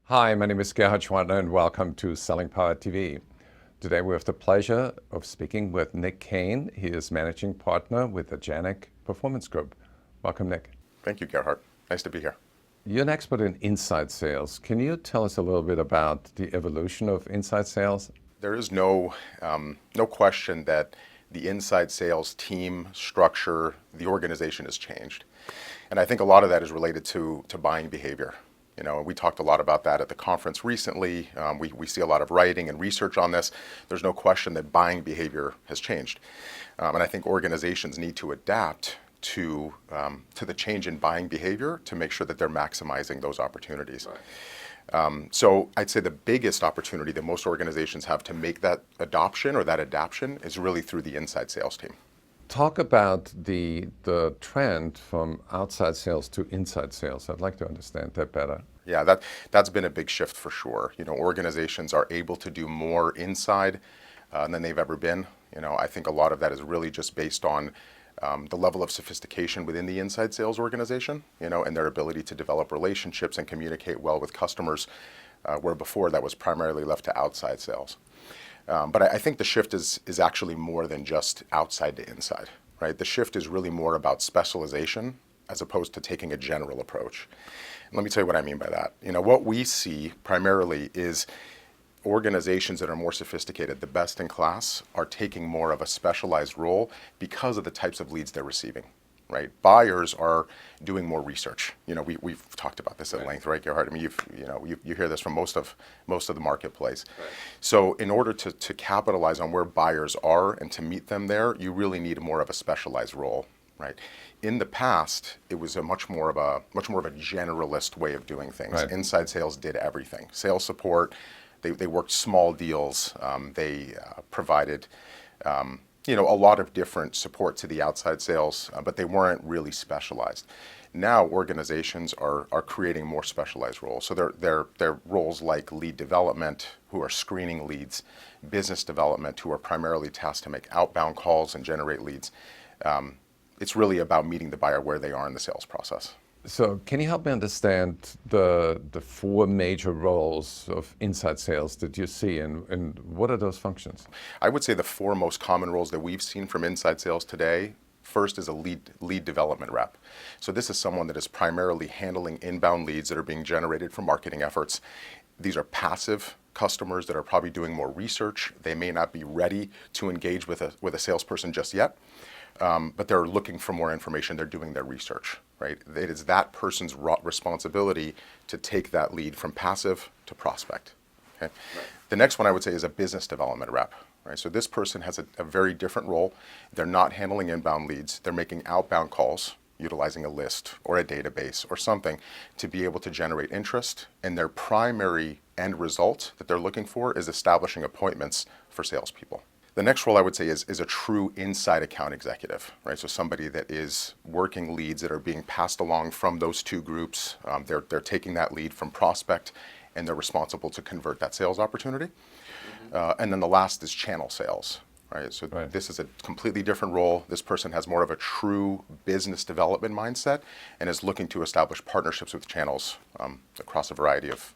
Hi, my name is Gerhard Gschwandtner and welcome to Selling Power TV. Today we have the pleasure of speaking with Nick Kane. He is managing partner with the Janek Performance Group. Welcome, Nick. Thank you, Gerhard. Nice to be here. You're an expert in inside sales. Can you tell us a little bit about the evolution of inside sales? There is no question that the inside sales team structure, the organization has changed. And I think a lot of that is related to buying behavior. You know, we talked a lot about that at the conference recently. We see a lot of writing and research on this. There's no question that buying behavior has changed. And I think organizations need to adapt to the change in buying behavior to make sure that they're maximizing those opportunities. Right. So I'd say the biggest opportunity that most organizations have to make that adoption or that adaptation is really through the inside sales team. Talk about the trend from outside sales to inside sales. I'd like to understand that better. Yeah, that's been a big shift for sure. You know, organizations are able to do more inside than they've ever been. You know, I think a lot of that is really just based on the level of sophistication within the inside sales organization, you know, and their ability to develop relationships and communicate well with customers, where before that was primarily left to outside sales. But I think the shift is actually more than just outside to inside, right? The shift is really more about specialization as opposed to taking a general approach. And let me tell you what I mean by that. You know, what we see primarily is organizations that are more sophisticated, the best in class, are taking more of a specialized role because of the types of leads they're receiving, right? Buyers are doing more research. You know, we've talked about this at length, right, Gerhard? I mean, you hear this from most of the marketplace. Right. So in order to capitalize on where buyers are and to meet them there, you really need more of a specialized role, right? In the past, it was a much more of a generalist way of doing things. Right. Inside sales did everything. Sales support, they worked small deals, they provided a lot of different support to the outside sales, but they weren't really specialized. Now organizations are creating more specialized roles. So they're roles like lead development, who are screening leads, business development, who are primarily tasked to make outbound calls and generate leads. It's really about meeting the buyer where they are in the sales process. So can you help me understand the four major roles of inside sales that you see, and what are those functions? I would say the four most common roles that we've seen from inside sales today. First is a lead development rep. So this is someone that is primarily handling inbound leads that are being generated from marketing efforts. These are passive customers that are probably doing more research. They may not be ready to engage with a salesperson just yet. But they're looking for more information. They're doing their research, right? It is that person's responsibility to take that lead from passive to prospect. Okay? Right. The next one I would say is a business development rep, right? So this person has a very different role. They're not handling inbound leads. They're making outbound calls, utilizing a list or a database or something to be able to generate interest. And their primary end result that they're looking for is establishing appointments for salespeople. The next role I would say is a true inside account executive, right? So somebody that is working leads that are being passed along from those two groups. They're taking that lead from prospect and they're responsible to convert that sales opportunity. Mm-hmm. And then the last is channel sales, right? So right. This is a completely different role. This person has more of a true business development mindset and is looking to establish partnerships with channels across a variety of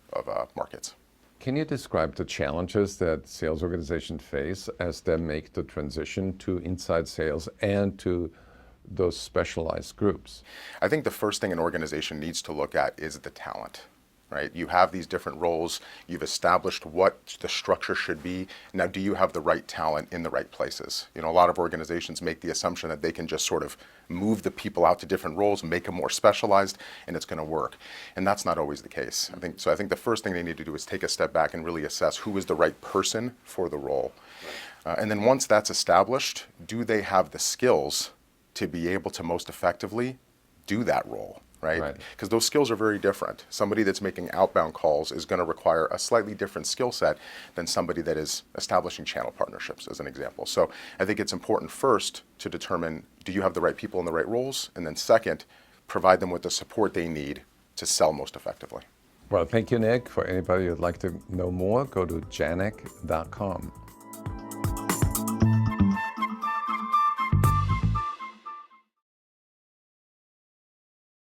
markets. Can you describe the challenges that sales organizations face as they make the transition to inside sales and to those specialized groups? I think the first thing an organization needs to look at is the talent, right? You have these different roles. You've established what the structure should be. Now, do you have the right talent in the right places? You know, a lot of organizations make the assumption that they can just sort of move the people out to different roles, make them more specialized, and it's going to work. And that's not always the case. I think the first thing they need to do is take a step back and really assess who is the right person for the role. And then once that's established, do they have the skills to be able to most effectively do that role? Right? Because those skills are very different. Somebody that's making outbound calls is going to require a slightly different skill set than somebody that is establishing channel partnerships, as an example. So I think it's important first to determine, do you have the right people in the right roles? And then second, provide them with the support they need to sell most effectively. Well, thank you, Nick. For anybody who'd like to know more, go to janek.com.